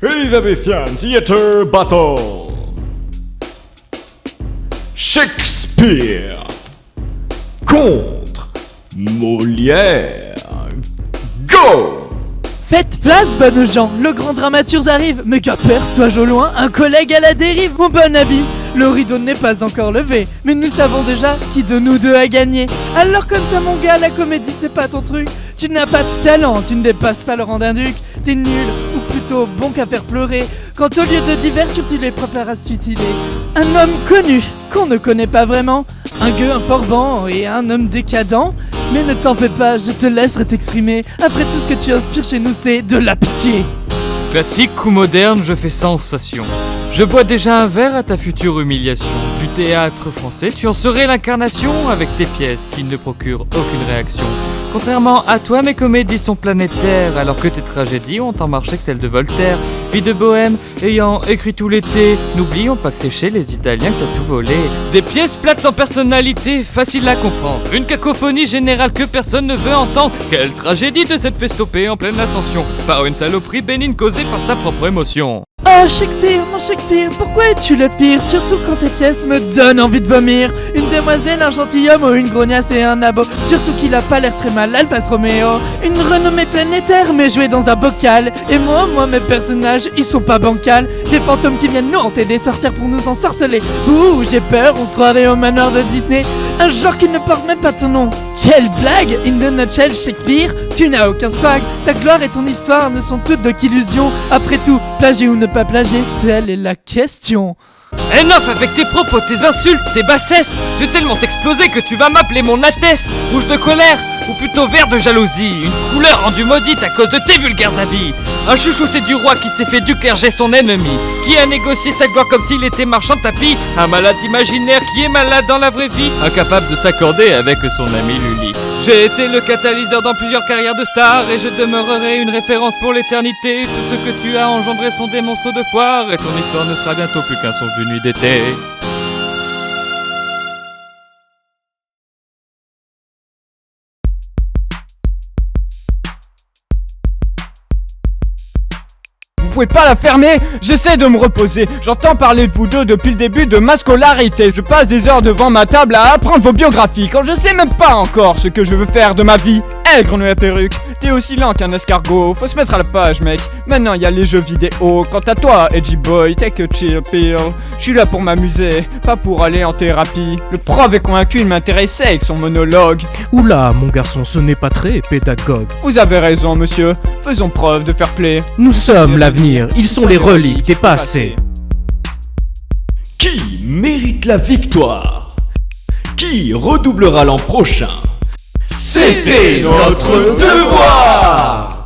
Elizabethan Theatre Battle. Shakespeare contre Molière. Go! Faites place, bonnes gens, le grand dramaturge arrive. Mais qu'aperçois-je au loin un collègue à la dérive? Mon bon ami, le rideau n'est pas encore levé, mais nous savons déjà qui de nous deux a gagné. Alors comme ça mon gars, la comédie c'est pas ton truc. Tu n'as pas de talent, tu ne dépasses pas le rang d'un duc. T'es nul, ou plutôt bon qu'à faire pleurer, quand au lieu de divertir tu les prépares à se suicider. Un homme connu, qu'on ne connaît pas vraiment, un gueux informant et un homme décadent. Mais ne t'en fais pas, je te laisserai t'exprimer. Après tout ce que tu inspires chez nous c'est de la pitié. Classique ou moderne, je fais sensation. Je bois déjà un verre à ta future humiliation. Du théâtre français, tu en serais l'incarnation avec tes pièces qui ne procurent aucune réaction. Contrairement à toi, mes comédies sont planétaires, alors que tes tragédies ont en marché que celles de Voltaire. Vie de bohème, ayant écrit tout l'été, n'oublions pas que c'est chez les Italiens que t'as tout volé. Des pièces plates sans personnalité, faciles à comprendre. Une cacophonie générale que personne ne veut entendre. Quelle tragédie de s'être fait stopper en pleine ascension par une saloperie bénigne causée par sa propre émotion. Oh Shakespeare, mon Shakespeare, pourquoi es-tu le pire? Surtout quand tes pièces me donnent envie de vomir. Une demoiselle, un gentilhomme ou une grognasse et un abo. Surtout qu'il a pas l'air très mal, Alphas Romeo. Une renommée planétaire mais jouée dans un bocal. Et moi mes personnages, ils sont pas bancals. Des fantômes qui viennent nous hanter, des sorcières pour nous ensorceler. Ouh, j'ai peur, on se croirait au manoir de Disney. Un genre qui ne porte même pas ton nom. Quelle blague! In the nutshell, Shakespeare, tu n'as aucun swag. Ta gloire et ton histoire ne sont toutes de qu'illusions. Après tout, plagier ou ne pas plagier, telle est la question. Enough avec tes propos, tes insultes, tes bassesses. Je vais tellement t'exploser que tu vas m'appeler mon Altesse. Rouge de colère, ou plutôt vert de jalousie. Une couleur rendue maudite à cause de tes vulgaires habits. Un chouchouté du roi qui s'est fait du clergé son ennemi. Qui a négocié sa gloire comme s'il était marchand de tapis. Un malade imaginaire qui est malade dans la vraie vie. Incapable de s'accorder avec son ami Lully. J'ai été le catalyseur dans plusieurs carrières de stars. Et je demeurerai une référence pour l'éternité. Tout ce que tu as engendré sont des monstres de foire. Et ton histoire ne sera bientôt plus qu'un songe d'une nuit d'été. Vous pouvez pas la fermer, j'essaie de me reposer. J'entends parler de vous deux depuis le début de ma scolarité. Je passe des heures devant ma table à apprendre vos biographies quand je sais même pas encore ce que je veux faire de ma vie. Hey, grenouille à perruque, t'es aussi lent qu'un escargot. Faut se mettre à la page, mec. Maintenant y a les jeux vidéo. Quant à toi, edgy boy, take a chill pill. Je suis là pour m'amuser, pas pour aller en thérapie. Le prof est convaincu, il m'intéressait avec son monologue. Oula, mon garçon, ce n'est pas très pédagogue. Vous avez raison, monsieur. Faisons preuve de fair play. Nous sommes l'avenir, ils sont les reliques des passés. Qui mérite la victoire? Qui redoublera l'an prochain? C'était notre devoir!